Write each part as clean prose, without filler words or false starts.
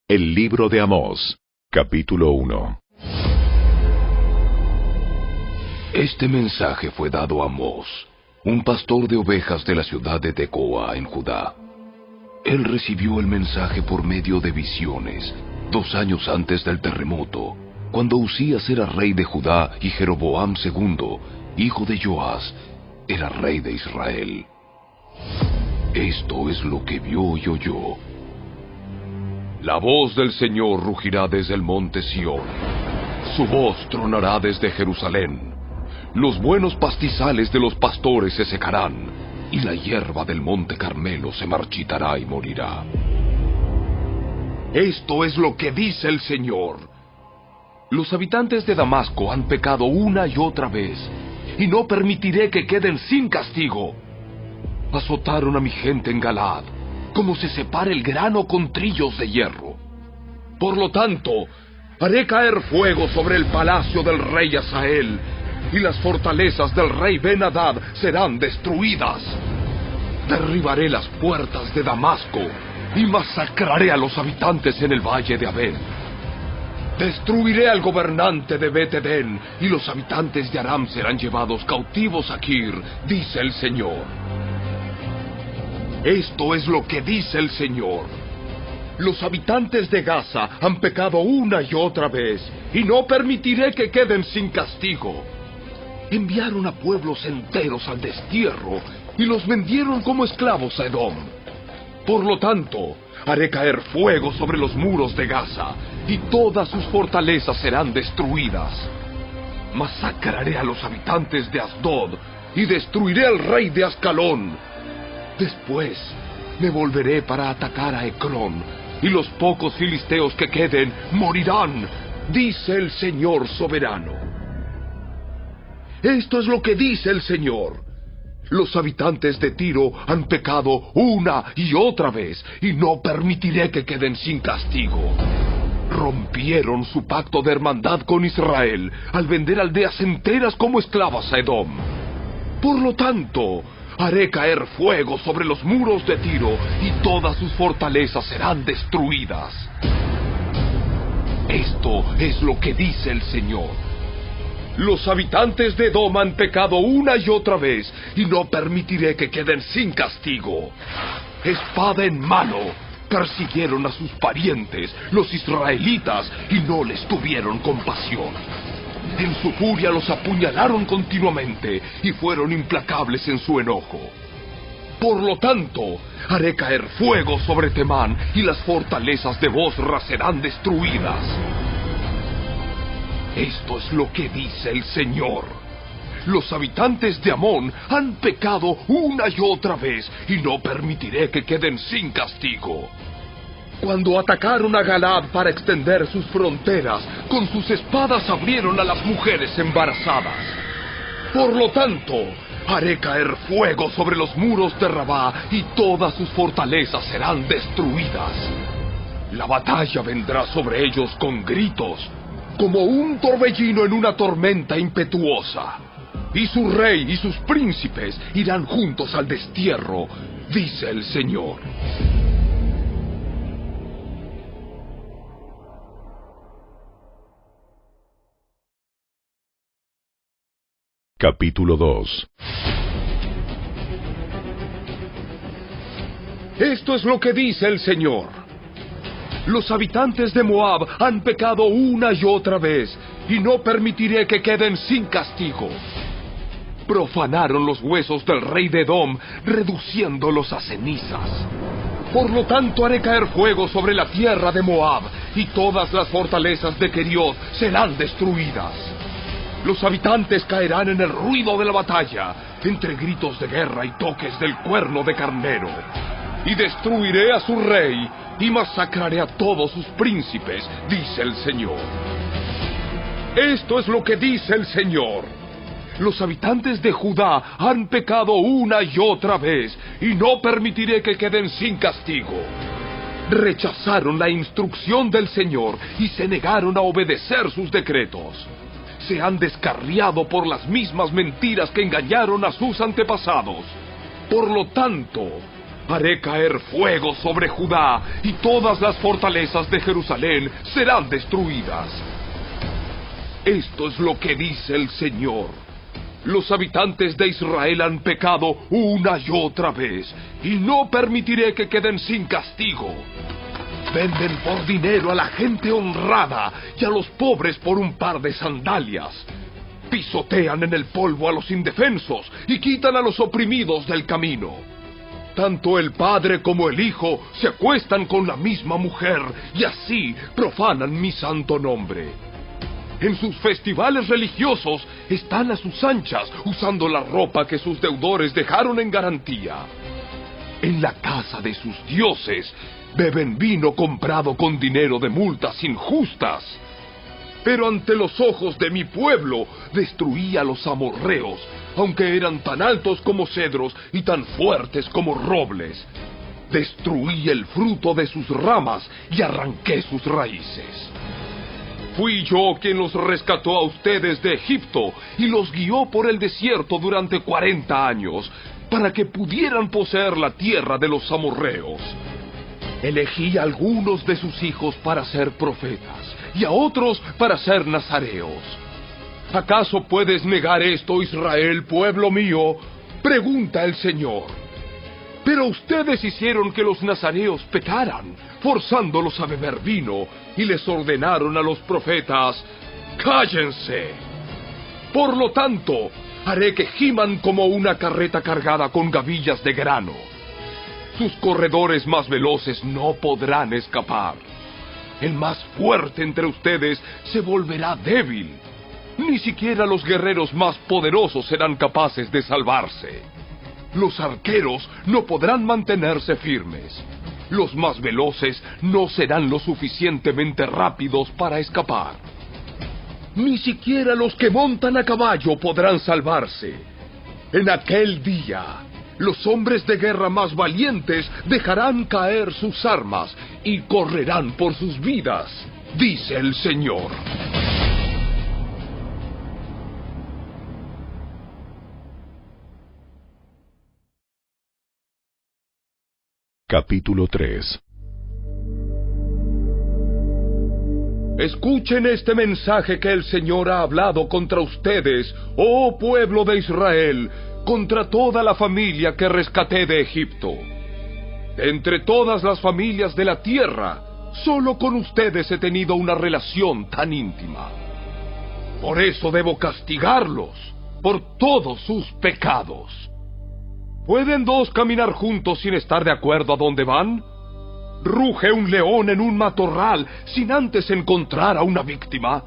El libro de Amós, capítulo 1. Este mensaje fue dado a Amós, un pastor de ovejas de la ciudad de Tecoa, en Judá. Él recibió el mensaje por medio de visiones, 2 años antes del terremoto, cuando Uzías era rey de Judá y Jeroboam II, hijo de Joás, era rey de Israel. Esto es lo que vio y oyó. La voz del Señor rugirá desde el monte Sión. Su voz tronará desde Jerusalén. Los buenos pastizales de los pastores se secarán, y la hierba del monte Carmelo se marchitará y morirá. Esto es lo que dice el Señor. Los habitantes de Damasco han pecado una y otra vez, y no permitiré que queden sin castigo. Azotaron a mi gente en Galaad, como se separa el grano con trillos de hierro. Por lo tanto, haré caer fuego sobre el palacio del rey Hazael, y las fortalezas del rey Ben-Hadad serán destruidas. Derribaré las puertas de Damasco, y masacraré a los habitantes en el valle de Abel. Destruiré al gobernante de Bet-Edén, y los habitantes de Aram serán llevados cautivos a Kir, dice el Señor. Esto es lo que dice el Señor. Los habitantes de Gaza han pecado una y otra vez, y no permitiré que queden sin castigo. Enviaron a pueblos enteros al destierro, y los vendieron como esclavos a Edom. Por lo tanto, haré caer fuego sobre los muros de Gaza, y todas sus fortalezas serán destruidas. Masacraré a los habitantes de Asdod, y destruiré al rey de Ascalón. Después me volveré para atacar a Ecrón, y los pocos filisteos que queden morirán, dice el Señor soberano. Esto es lo que dice el Señor. Los habitantes de Tiro han pecado una y otra vez, y no permitiré que queden sin castigo. Rompieron su pacto de hermandad con Israel al vender aldeas enteras como esclavas a Edom. Por lo tanto, haré caer fuego sobre los muros de Tiro, y todas sus fortalezas serán destruidas. Esto es lo que dice el Señor. Los habitantes de Edom han pecado una y otra vez, y no permitiré que queden sin castigo. Espada en mano, persiguieron a sus parientes, los israelitas, y no les tuvieron compasión. En su furia los apuñalaron continuamente, y fueron implacables en su enojo. Por lo tanto, haré caer fuego sobre Temán, y las fortalezas de Bosra serán destruidas. Esto es lo que dice el Señor. Los habitantes de Amón han pecado una y otra vez, y no permitiré que queden sin castigo. Cuando atacaron a Galaad para extender sus fronteras, con sus espadas abrieron a las mujeres embarazadas. Por lo tanto, haré caer fuego sobre los muros de Rabá, y todas sus fortalezas serán destruidas. La batalla vendrá sobre ellos con gritos, como un torbellino en una tormenta impetuosa. Y su rey y sus príncipes irán juntos al destierro, dice el Señor. Capítulo 2. Esto es lo que dice el Señor. Los habitantes de Moab han pecado una y otra vez, y no permitiré que queden sin castigo. Profanaron los huesos del rey de Edom, reduciéndolos a cenizas. Por lo tanto, haré caer fuego sobre la tierra de Moab, y todas las fortalezas de Keriot serán destruidas. Los habitantes caerán en el ruido de la batalla, entre gritos de guerra y toques del cuerno de carnero. Y destruiré a su rey, y masacraré a todos sus príncipes, dice el Señor. Esto es lo que dice el Señor. Los habitantes de Judá han pecado una y otra vez, y no permitiré que queden sin castigo. Rechazaron la instrucción del Señor, y se negaron a obedecer sus decretos. Se han descarriado por las mismas mentiras que engañaron a sus antepasados. Por lo tanto, Haré caer fuego sobre Judá, y todas las fortalezas de Jerusalén serán destruidas. Esto es lo que dice el Señor. Los habitantes de Israel han pecado una y otra vez, y no permitiré que queden sin castigo. Venden por dinero a la gente honrada y a los pobres por un par de sandalias. Pisotean en el polvo a los indefensos y quitan a los oprimidos del camino. Tanto el padre como el hijo se acuestan con la misma mujer y así profanan mi santo nombre. En sus festivales religiosos están a sus anchas usando la ropa que sus deudores dejaron en garantía. En la casa de sus dioses beben vino comprado con dinero de multas injustas. Pero ante los ojos de mi pueblo destruí a los amorreos, aunque eran tan altos como cedros y tan fuertes como robles. Destruí el fruto de sus ramas y arranqué sus raíces. Fui yo quien los rescató a ustedes de Egipto y los guió por el desierto durante 40 años, para que pudieran poseer la tierra de los amorreos. Elegí a algunos de sus hijos para ser profetas y a otros para ser nazareos. ¿Acaso puedes negar esto, Israel, pueblo mío?, pregunta el Señor. Pero ustedes hicieron que los nazareos pecaran, forzándolos a beber vino, y les ordenaron a los profetas: ¡cállense! Por lo tanto, haré que giman como una carreta cargada con gavillas de grano. Sus corredores más veloces no podrán escapar. El más fuerte entre ustedes se volverá débil. Ni siquiera los guerreros más poderosos serán capaces de salvarse. Los arqueros no podrán mantenerse firmes. Los más veloces no serán lo suficientemente rápidos para escapar. Ni siquiera los que montan a caballo podrán salvarse. En aquel día, los hombres de guerra más valientes dejarán caer sus armas y correrán por sus vidas, dice el Señor. Capítulo 3. Escuchen este mensaje que el Señor ha hablado contra ustedes, oh pueblo de Israel, contra toda la familia que rescaté de Egipto. Entre todas las familias de la tierra, solo con ustedes he tenido una relación tan íntima. Por eso debo castigarlos, por todos sus pecados. ¿Pueden dos caminar juntos sin estar de acuerdo a dónde van? ¿Ruge un león en un matorral sin antes encontrar a una víctima?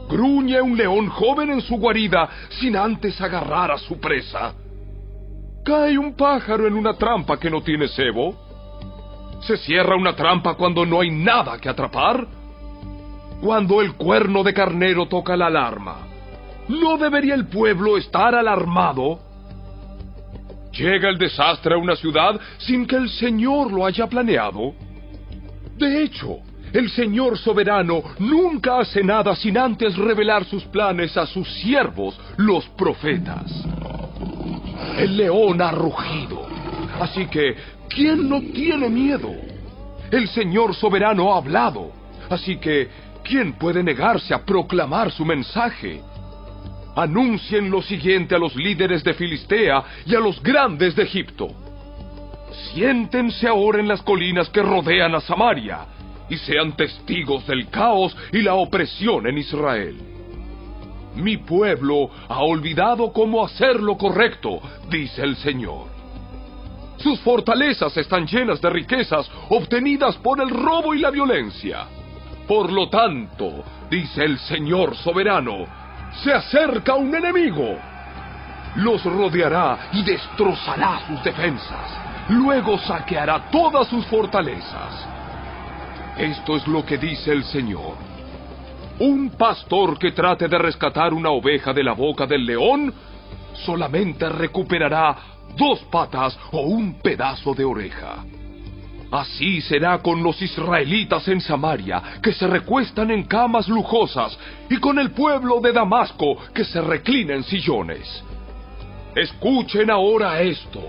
¿Gruñe un león joven en su guarida sin antes agarrar a su presa? ¿Cae un pájaro en una trampa que no tiene cebo? ¿Se cierra una trampa cuando no hay nada que atrapar? Cuando el cuerno de carnero toca la alarma, ¿no debería el pueblo estar alarmado? ¿Llega el desastre a una ciudad sin que el Señor lo haya planeado? De hecho, el Señor soberano nunca hace nada sin antes revelar sus planes a sus siervos, los profetas. El león ha rugido, así que ¿quién no tiene miedo? El Señor soberano ha hablado, así que ¿quién puede negarse a proclamar su mensaje? Anuncien lo siguiente a los líderes de Filistea y a los grandes de Egipto. Siéntense ahora en las colinas que rodean a Samaria y sean testigos del caos y la opresión en Israel. Mi pueblo ha olvidado cómo hacer lo correcto, dice el Señor. Sus fortalezas están llenas de riquezas obtenidas por el robo y la violencia. Por lo tanto, dice el Señor soberano, se acerca un enemigo. Los rodeará y destrozará sus defensas. Luego saqueará todas sus fortalezas. Esto es lo que dice el Señor. Un pastor que trate de rescatar una oveja de la boca del león solamente recuperará 2 patas o un pedazo de oreja. Así será con los israelitas en Samaria, que se recuestan en camas lujosas, y con el pueblo de Damasco, que se reclina en sillones. Escuchen ahora esto.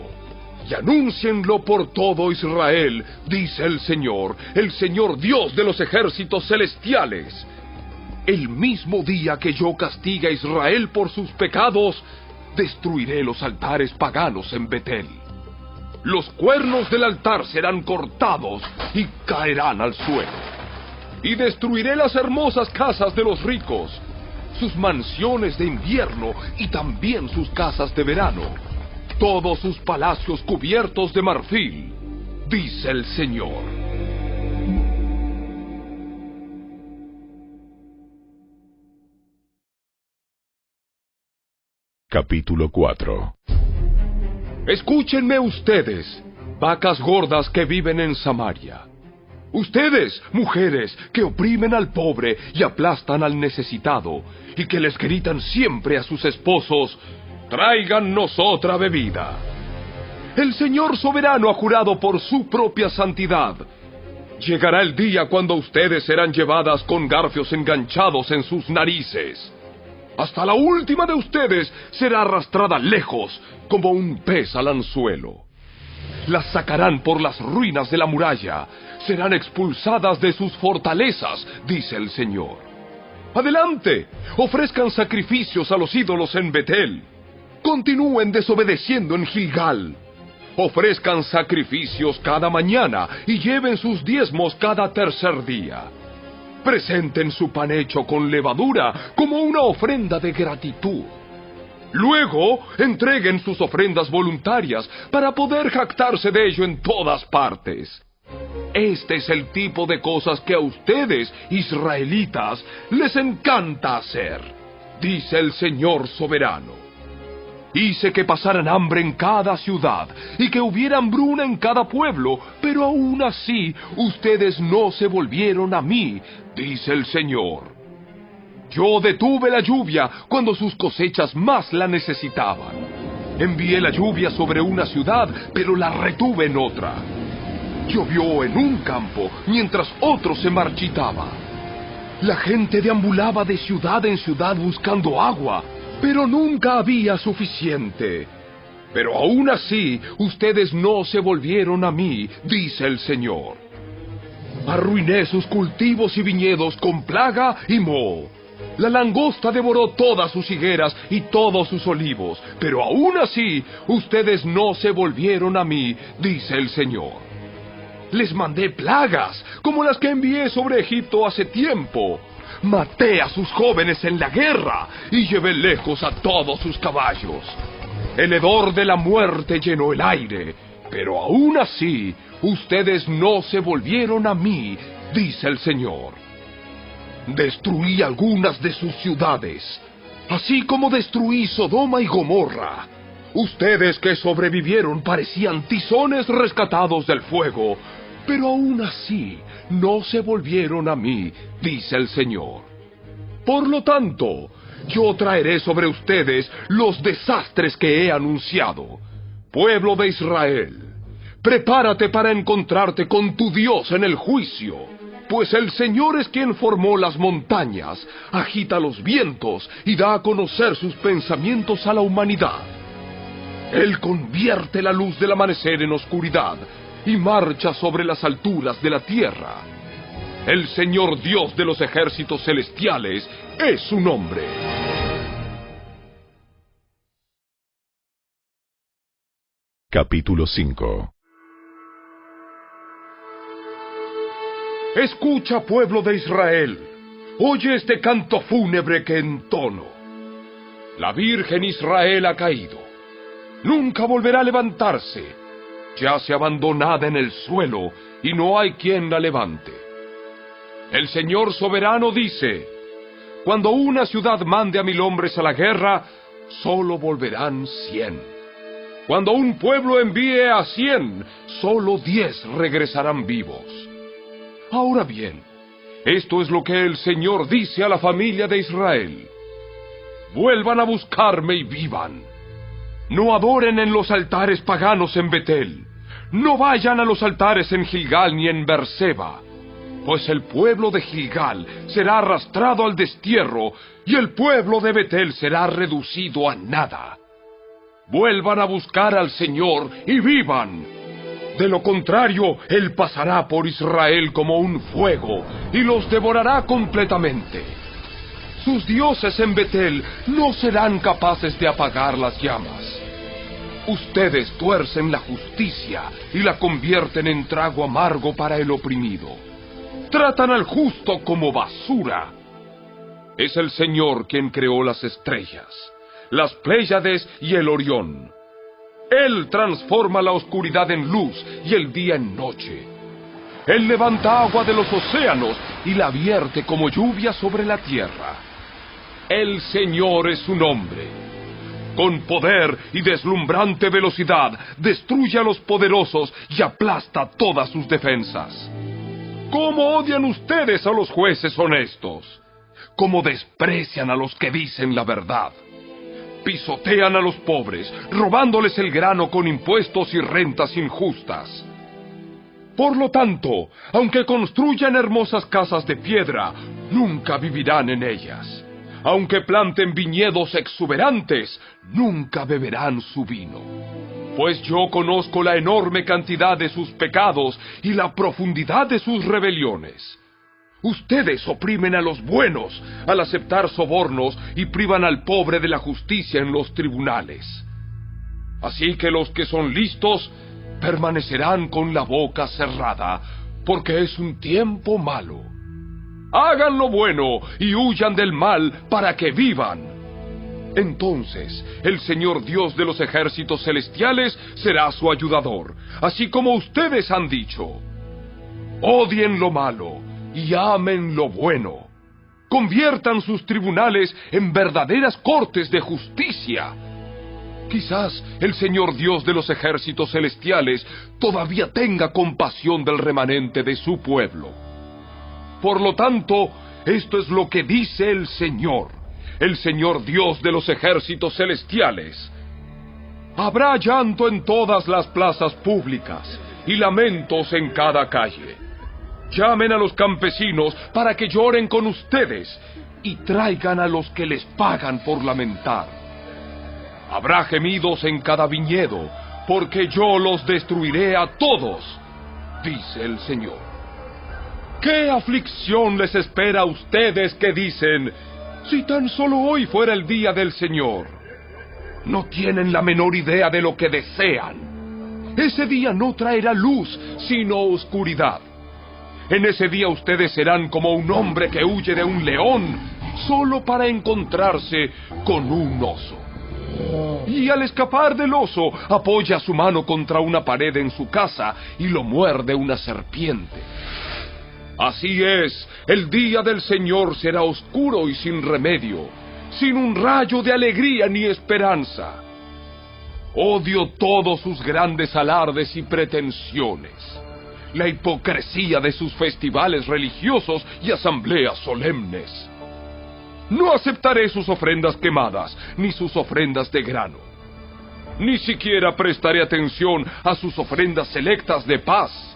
y anúncienlo por todo Israel, dice el Señor Dios de los ejércitos celestiales. El mismo día que yo castigue a Israel por sus pecados, destruiré los altares paganos en Betel. Los cuernos del altar serán cortados y caerán al suelo. Y destruiré las hermosas casas de los ricos, sus mansiones de invierno y también sus casas de verano, todos sus palacios cubiertos de marfil, dice el Señor. Capítulo 4. Escúchenme ustedes, vacas gordas que viven en Samaria. Ustedes, mujeres, que oprimen al pobre y aplastan al necesitado, y que les gritan siempre a sus esposos, tráigannos otra bebida. El Señor soberano ha jurado por su propia santidad. Llegará el día cuando ustedes serán llevadas con garfios enganchados en sus narices. Hasta la última de ustedes será arrastrada lejos, como un pez al anzuelo. Las sacarán por las ruinas de la muralla, serán expulsadas de sus fortalezas, dice el Señor. Adelante, ofrezcan sacrificios a los ídolos en Betel. Continúen desobedeciendo en Gilgal. Ofrezcan sacrificios cada mañana y lleven sus diezmos cada tercer día. Presenten su pan hecho con levadura como una ofrenda de gratitud. Luego, entreguen sus ofrendas voluntarias para poder jactarse de ello en todas partes. Este es el tipo de cosas que a ustedes, israelitas, les encanta hacer, dice el Señor soberano. Hice que pasaran hambre en cada ciudad y que hubiera hambruna en cada pueblo, pero aún así ustedes no se volvieron a mí, dice el Señor. Yo detuve la lluvia cuando sus cosechas más la necesitaban. Envié la lluvia sobre una ciudad, pero la retuve en otra. Llovió en un campo mientras otro se marchitaba. La gente deambulaba de ciudad en ciudad buscando agua, pero nunca había suficiente. Pero aún así, ustedes no se volvieron a mí, dice el Señor. Arruiné sus cultivos y viñedos con plaga y moho. La langosta devoró todas sus higueras y todos sus olivos, pero aún así, ustedes no se volvieron a mí, dice el Señor. Les mandé plagas, como las que envié sobre Egipto hace tiempo. Maté a sus jóvenes en la guerra y llevé lejos a todos sus caballos. El hedor de la muerte llenó el aire, pero aún así, ustedes no se volvieron a mí, dice el Señor. Destruí algunas de sus ciudades, así como destruí Sodoma y Gomorra. Ustedes que sobrevivieron parecían tizones rescatados del fuego, pero aún así no se volvieron a mí, dice el Señor. Por lo tanto, yo traeré sobre ustedes los desastres que he anunciado. Pueblo de Israel, prepárate para encontrarte con tu Dios en el juicio, pues el Señor es quien formó las montañas, agita los vientos y da a conocer sus pensamientos a la humanidad. Él convierte la luz del amanecer en oscuridad y marcha sobre las alturas de la tierra. El Señor Dios de los ejércitos celestiales es su nombre. Capítulo 5. Escucha, pueblo de Israel, oye este canto fúnebre que entono. La Virgen Israel ha caído, nunca volverá a levantarse, yace abandonada en el suelo y no hay quien la levante. El Señor soberano dice, cuando una ciudad mande a 1000 hombres a la guerra, solo volverán 100. Cuando un pueblo envíe a 100, solo 10 regresarán vivos. Ahora bien, esto es lo que el Señor dice a la familia de Israel. Vuelvan a buscarme y vivan. No adoren en los altares paganos en Betel. No vayan a los altares en Gilgal ni en Berseba, pues el pueblo de Gilgal será arrastrado al destierro y el pueblo de Betel será reducido a nada. Vuelvan a buscar al Señor y vivan. De lo contrario, Él pasará por Israel como un fuego y los devorará completamente. Sus dioses en Betel no serán capaces de apagar las llamas. Ustedes tuercen la justicia y la convierten en trago amargo para el oprimido. Tratan al justo como basura. Es el Señor quien creó las estrellas, las Pléyades y el Orión. Él transforma la oscuridad en luz y el día en noche. Él levanta agua de los océanos y la vierte como lluvia sobre la tierra. El Señor es su nombre. Con poder y deslumbrante velocidad destruye a los poderosos y aplasta todas sus defensas. ¿Cómo odian ustedes a los jueces honestos? ¿Cómo desprecian a los que dicen la verdad? Pisotean a los pobres, robándoles el grano con impuestos y rentas injustas. Por lo tanto, aunque construyan hermosas casas de piedra, nunca vivirán en ellas. Aunque planten viñedos exuberantes, nunca beberán su vino. Pues yo conozco la enorme cantidad de sus pecados y la profundidad de sus rebeliones. Ustedes oprimen a los buenos al aceptar sobornos y privan al pobre de la justicia en los tribunales. Así que los que son listos permanecerán con la boca cerrada, porque es un tiempo malo. Hagan lo bueno y huyan del mal para que vivan. Entonces el Señor Dios de los ejércitos celestiales será su ayudador, así como ustedes han dicho. Odien lo malo y amen lo bueno. Conviertan sus tribunales en verdaderas cortes de justicia. Quizás el Señor Dios de los ejércitos celestiales todavía tenga compasión del remanente de su pueblo. Por lo tanto, esto es lo que dice el Señor Dios de los ejércitos celestiales. Habrá llanto en todas las plazas públicas y lamentos en cada calle. Llamen a los campesinos para que lloren con ustedes y traigan a los que les pagan por lamentar. Habrá gemidos en cada viñedo, porque yo los destruiré a todos, dice el Señor. ¿Qué aflicción les espera a ustedes que dicen, si tan solo hoy fuera el día del Señor? No tienen la menor idea de lo que desean. Ese día no traerá luz, sino oscuridad. En ese día ustedes serán como un hombre que huye de un león solo para encontrarse con un oso. Y al escapar del oso, apoya su mano contra una pared en su casa y lo muerde una serpiente. Así es, el día del Señor será oscuro y sin remedio, sin un rayo de alegría ni esperanza. Odio todos sus grandes alardes y pretensiones, la hipocresía de sus festivales religiosos y asambleas solemnes. No aceptaré sus ofrendas quemadas, ni sus ofrendas de grano. Ni siquiera prestaré atención a sus ofrendas selectas de paz.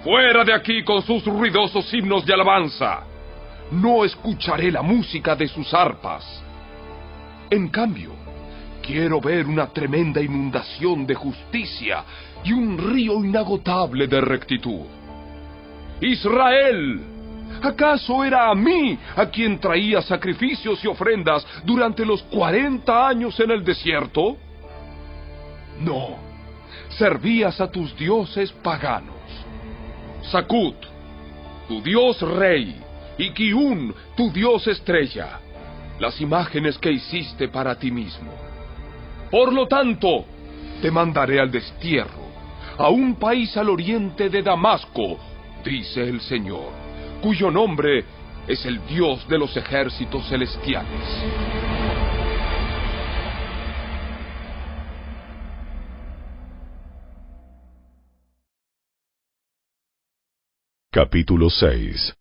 ¡Fuera de aquí con sus ruidosos himnos de alabanza! No escucharé la música de sus arpas. En cambio, quiero ver una tremenda inundación de justicia y un río inagotable de rectitud. ¡Israel! ¿Acaso era a mí a quien traía sacrificios y ofrendas durante los 40 años en el desierto? No, servías a tus dioses paganos. Sakut, tu dios rey, y Kiun, tu dios estrella, las imágenes que hiciste para ti mismo. Por lo tanto, te mandaré al destierro, a un país al oriente de Damasco, dice el Señor, cuyo nombre es el Dios de los ejércitos celestiales. Capítulo 6.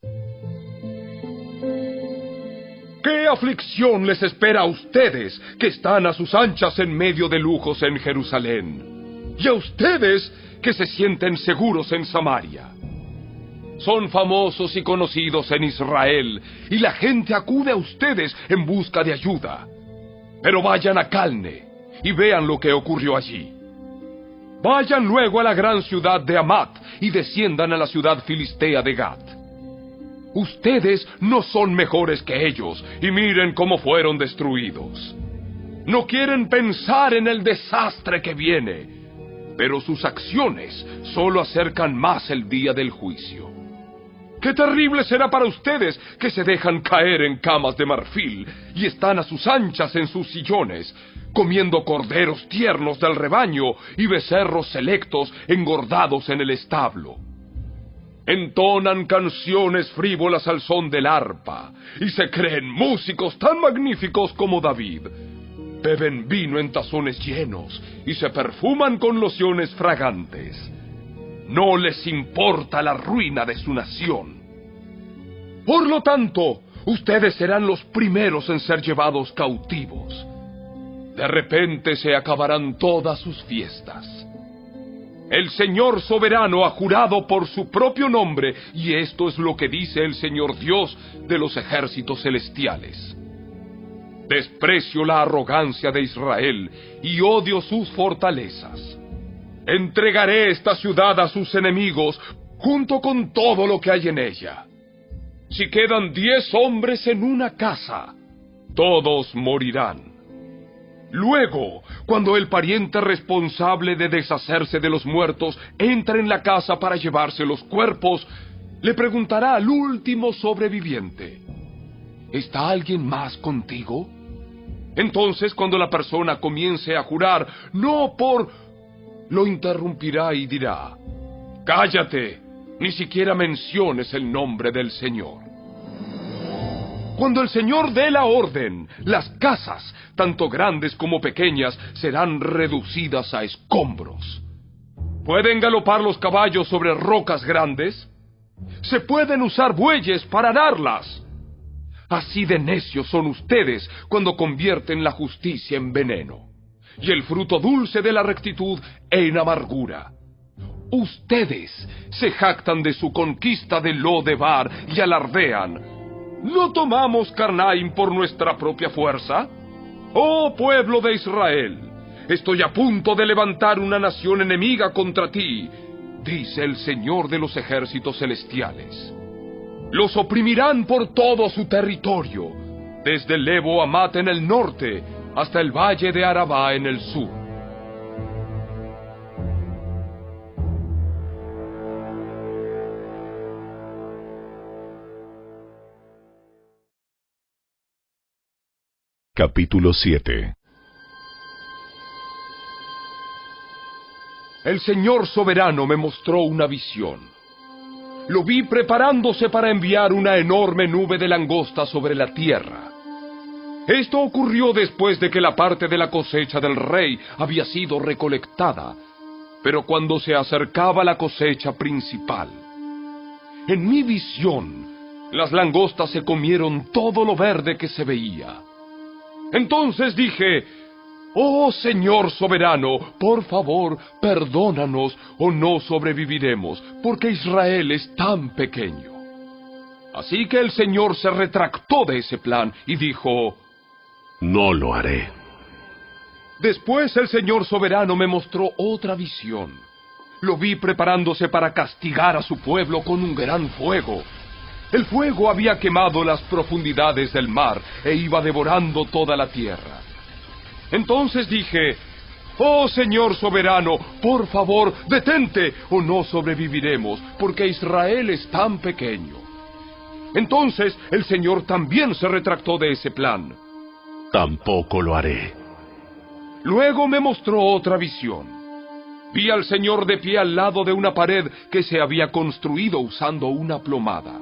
¿Qué aflicción les espera a ustedes que están a sus anchas en medio de lujos en Jerusalén? Y a ustedes que se sienten seguros en Samaria. Son famosos y conocidos en Israel, y la gente acude a ustedes en busca de ayuda. Pero vayan a Calne y vean lo que ocurrió allí. Vayan luego a la gran ciudad de Hamat y desciendan a la ciudad filistea de Gat. Ustedes no son mejores que ellos, y miren cómo fueron destruidos. No quieren pensar en el desastre que viene, pero sus acciones solo acercan más el día del juicio. ¡Qué terrible será para ustedes que se dejan caer en camas de marfil y están a sus anchas en sus sillones, comiendo corderos tiernos del rebaño y becerros selectos engordados en el establo! Entonan canciones frívolas al son del arpa y se creen músicos tan magníficos como David. Beben vino en tazones llenos y se perfuman con lociones fragantes. No les importa la ruina de su nación. Por lo tanto, ustedes serán los primeros en ser llevados cautivos. De repente se acabarán todas sus fiestas. El Señor soberano ha jurado por su propio nombre, y esto es lo que dice el Señor Dios de los ejércitos celestiales. Desprecio la arrogancia de Israel y odio sus fortalezas. Entregaré esta ciudad a sus enemigos, junto con todo lo que hay en ella. Si quedan 10 hombres en una casa, todos morirán. Luego, cuando el pariente responsable de deshacerse de los muertos entre en la casa para llevarse los cuerpos, le preguntará al último sobreviviente: ¿está alguien más contigo? Entonces, cuando la persona comience a jurar, lo interrumpirá y dirá: cállate, ni siquiera menciones el nombre del Señor. Cuando el Señor dé la orden, las casas, tanto grandes como pequeñas, serán reducidas a escombros. ¿Pueden galopar los caballos sobre rocas grandes? ¿Se pueden usar bueyes para ararlas? Así de necios son ustedes cuando convierten la justicia en veneno, y el fruto dulce de la rectitud en amargura. Ustedes se jactan de su conquista de Lo-debar y alardean: ¿no tomamos Carnaim por nuestra propia fuerza? ¡Oh pueblo de Israel! Estoy a punto de levantar una nación enemiga contra ti, dice el Señor de los ejércitos celestiales. Los oprimirán por todo su territorio, desde Lebo Hamat en el norte hasta el valle de Arabá en el sur. Capítulo 7. El Señor soberano me mostró una visión. Lo vi preparándose para enviar una enorme nube de langosta sobre la tierra. Esto ocurrió después de que la parte de la cosecha del rey había sido recolectada, pero cuando se acercaba la cosecha principal. En mi visión, las langostas se comieron todo lo verde que se veía. Entonces dije: oh Señor soberano, por favor, perdónanos o no sobreviviremos, porque Israel es tan pequeño. Así que el Señor se retractó de ese plan y dijo: no lo haré. Después el Señor soberano me mostró otra visión. Lo vi preparándose para castigar a su pueblo con un gran fuego. El fuego había quemado las profundidades del mar e iba devorando toda la tierra. Entonces dije: oh Señor soberano, por favor, detente o no sobreviviremos, porque Israel es tan pequeño. Entonces el Señor también se retractó de ese plan. Tampoco lo haré. Luego me mostró otra visión. Vi al Señor de pie al lado de una pared que se había construido usando una plomada.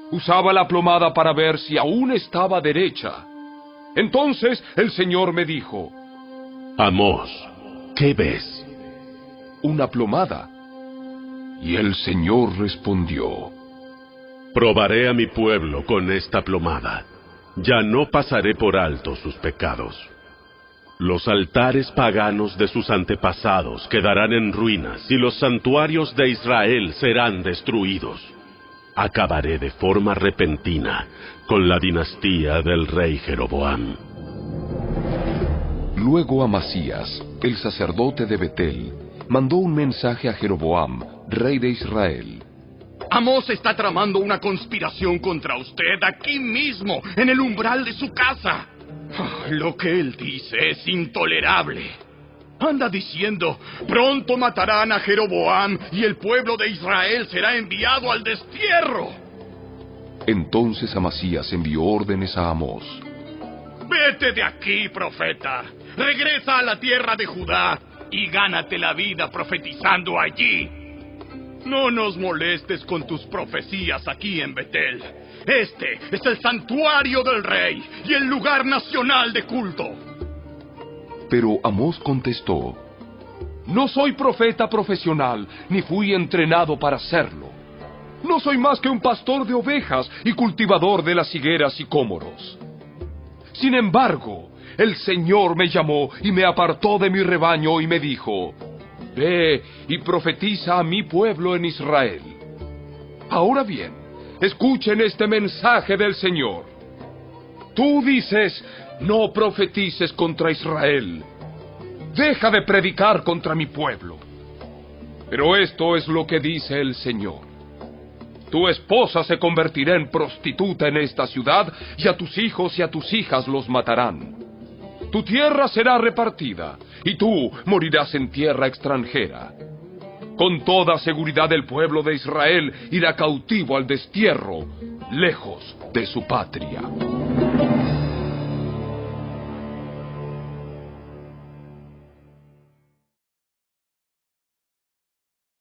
Usaba la plomada para ver si aún estaba derecha. Entonces el Señor me dijo: Amós, ¿qué ves? Una plomada. Y el Señor respondió: probaré a mi pueblo con esta plomada. Ya no pasaré por alto sus pecados. Los altares paganos de sus antepasados quedarán en ruinas y los santuarios de Israel serán destruidos. Acabaré de forma repentina con la dinastía del rey Jeroboam. Luego Amasías, el sacerdote de Betel, mandó un mensaje a Jeroboam, rey de Israel. Amós está tramando una conspiración contra usted aquí mismo, en el umbral de su casa. Lo que él dice es intolerable. Anda diciendo, pronto matarán a Jeroboam y el pueblo de Israel será enviado al destierro. Entonces Amasías envió órdenes a Amós. Vete de aquí, profeta. Regresa a la tierra de Judá y gánate la vida profetizando allí. No nos molestes con tus profecías aquí en Betel. Este es el santuario del rey y el lugar nacional de culto. Pero Amós contestó: no soy profeta profesional, ni fui entrenado para serlo. No soy más que un pastor de ovejas y cultivador de las higueras y sicómoros. Sin embargo, el Señor me llamó y me apartó de mi rebaño y me dijo: ve y profetiza a mi pueblo en Israel. Ahora bien, escuchen este mensaje del Señor. Tú dices: no profetices contra Israel. Deja de predicar contra mi pueblo. Pero esto es lo que dice el Señor: tu esposa se convertirá en prostituta en esta ciudad, y a tus hijos y a tus hijas los matarán. Tu tierra será repartida, y tú morirás en tierra extranjera. Con toda seguridad el pueblo de Israel irá cautivo al destierro, lejos de su patria.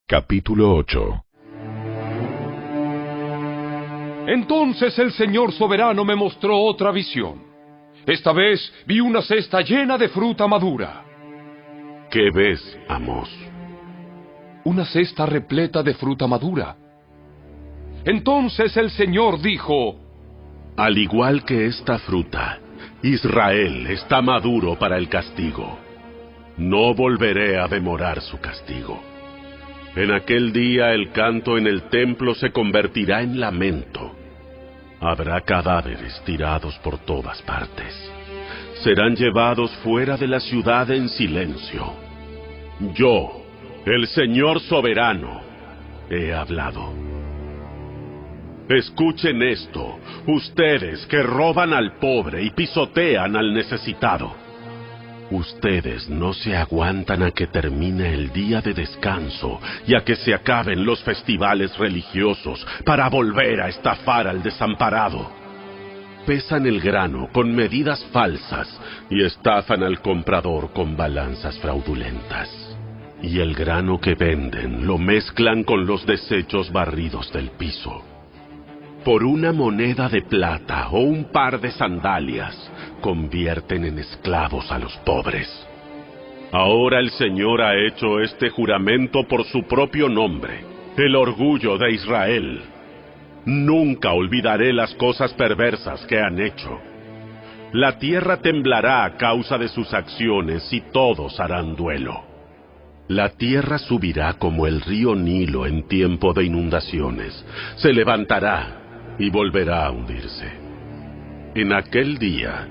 Capítulo 8. Entonces el Señor soberano me mostró otra visión. Esta vez vi una cesta llena de fruta madura. ¿Qué ves, Amós? Una cesta repleta de fruta madura. Entonces el Señor dijo: al igual que esta fruta, Israel está maduro para el castigo. No volveré a demorar su castigo. En aquel día el canto en el templo se convertirá en lamento. Habrá cadáveres tirados por todas partes. Serán llevados fuera de la ciudad en silencio. Yo, el Señor soberano, he hablado. Escuchen esto, ustedes que roban al pobre y pisotean al necesitado. Ustedes no se aguantan a que termine el día de descanso y a que se acaben los festivales religiosos para volver a estafar al desamparado. Pesan el grano con medidas falsas y estafan al comprador con balanzas fraudulentas. Y el grano que venden lo mezclan con los desechos barridos del piso. Por una moneda de plata o un par de sandalias, convierten en esclavos a los pobres. Ahora el Señor ha hecho este juramento por su propio nombre, el orgullo de Israel. Nunca olvidaré las cosas perversas que han hecho. La tierra temblará a causa de sus acciones y todos harán duelo. La tierra subirá como el río Nilo en tiempo de inundaciones. Se levantará y volverá a hundirse. En aquel día,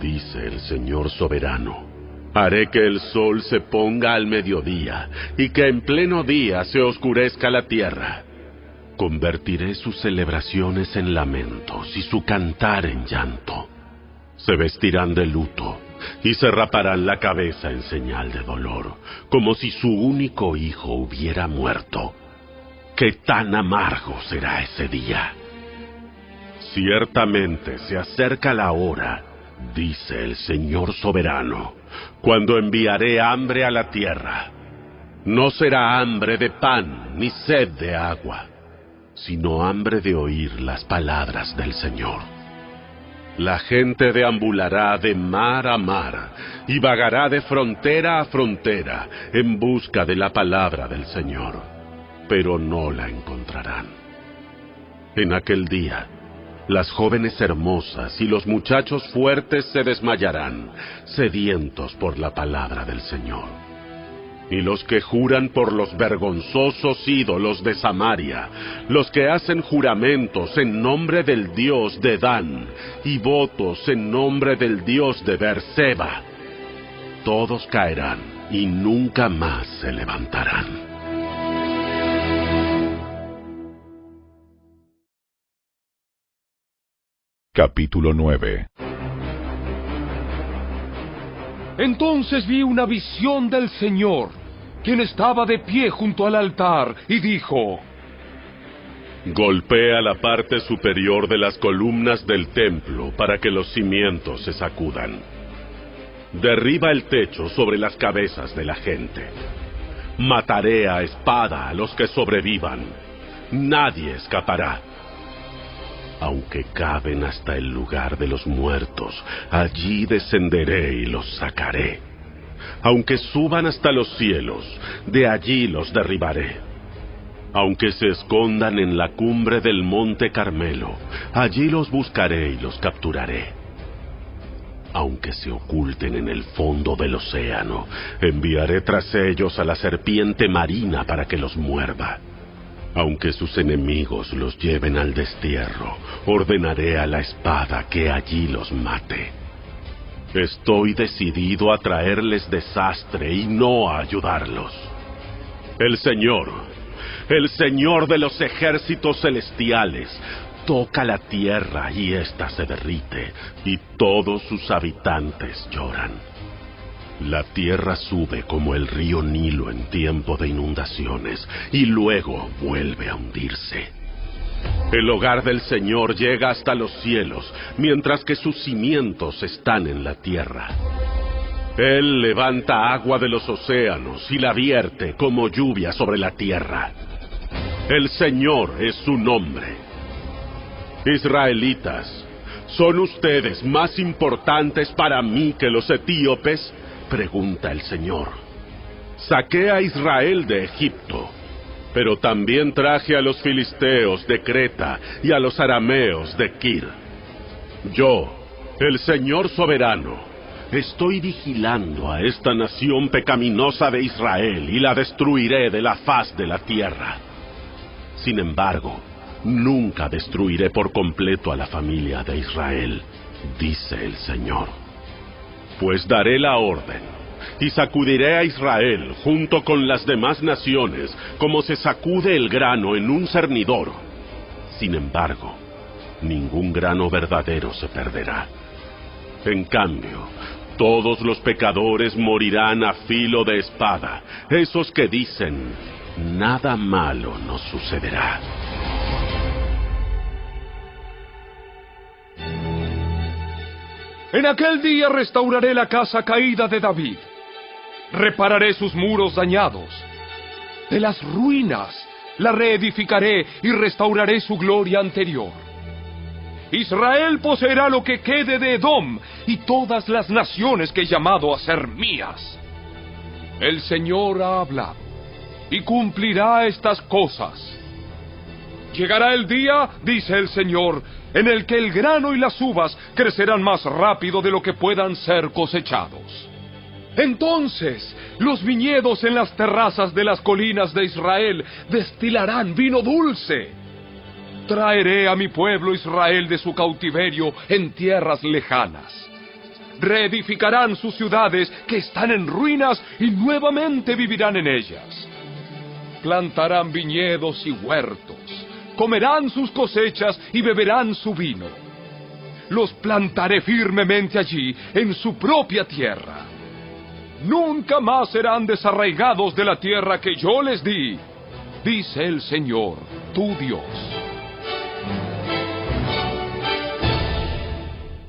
dice el Señor soberano, haré que el sol se ponga al mediodía y que en pleno día se oscurezca la tierra. Convertiré sus celebraciones en lamentos y su cantar en llanto. Se vestirán de luto y se raparán la cabeza en señal de dolor, como si su único hijo hubiera muerto. ¡Qué tan amargo será ese día! Ciertamente se acerca la hora, dice el Señor soberano, cuando enviaré hambre a la tierra. No será hambre de pan ni sed de agua, sino hambre de oír las palabras del Señor. La gente deambulará de mar a mar y vagará de frontera a frontera en busca de la palabra del Señor, pero no la encontrarán. En aquel día, las jóvenes hermosas y los muchachos fuertes se desmayarán, sedientos por la palabra del Señor. Y los que juran por los vergonzosos ídolos de Samaria, los que hacen juramentos en nombre del Dios de Dan y votos en nombre del Dios de Beerseba, todos caerán y nunca más se levantarán. Capítulo 9. Entonces vi una visión del Señor, quien estaba de pie junto al altar, y dijo: Golpea la parte superior de las columnas del templo para que los cimientos se sacudan. Derriba el techo sobre las cabezas de la gente. Mataré a espada a los que sobrevivan. Nadie escapará. Aunque caben hasta el lugar de los muertos, allí descenderé y los sacaré. Aunque suban hasta los cielos, de allí los derribaré. Aunque se escondan en la cumbre del monte Carmelo, allí los buscaré y los capturaré. Aunque se oculten en el fondo del océano, enviaré tras ellos a la serpiente marina para que los muerda. Aunque sus enemigos los lleven al destierro, ordenaré a la espada que allí los mate. Estoy decidido a traerles desastre y no a ayudarlos. El Señor de los ejércitos celestiales, toca la tierra y ésta se derrite, y todos sus habitantes lloran. La tierra sube como el río Nilo en tiempo de inundaciones, y luego vuelve a hundirse. El hogar del Señor llega hasta los cielos, mientras que sus cimientos están en la tierra. Él levanta agua de los océanos y la vierte como lluvia sobre la tierra. El Señor es su nombre. Israelitas, ¿son ustedes más importantes para mí que los etíopes?, pregunta el Señor. Saqué a Israel de Egipto, pero también traje a los filisteos de Creta y a los arameos de Kir. Yo, el Señor soberano, estoy vigilando a esta nación pecaminosa de Israel y la destruiré de la faz de la tierra. Sin embargo, nunca destruiré por completo a la familia de Israel, dice el Señor. Pues daré la orden, y sacudiré a Israel junto con las demás naciones, como se sacude el grano en un cernidor. Sin embargo, ningún grano verdadero se perderá. En cambio, todos los pecadores morirán a filo de espada, esos que dicen: nada malo nos sucederá. En aquel día restauraré la casa caída de David. Repararé sus muros dañados. De las ruinas la reedificaré y restauraré su gloria anterior. Israel poseerá lo que quede de Edom y todas las naciones que he llamado a ser mías. El Señor ha hablado y cumplirá estas cosas. Llegará el día, dice el Señor, en el que el grano y las uvas crecerán más rápido de lo que puedan ser cosechados. Entonces, los viñedos en las terrazas de las colinas de Israel destilarán vino dulce. Traeré a mi pueblo Israel de su cautiverio en tierras lejanas. Reedificarán sus ciudades que están en ruinas y nuevamente vivirán en ellas. Plantarán viñedos y huertos. Comerán sus cosechas y beberán su vino. Los plantaré firmemente allí, en su propia tierra. Nunca más serán desarraigados de la tierra que yo les di, dice el Señor, tu Dios.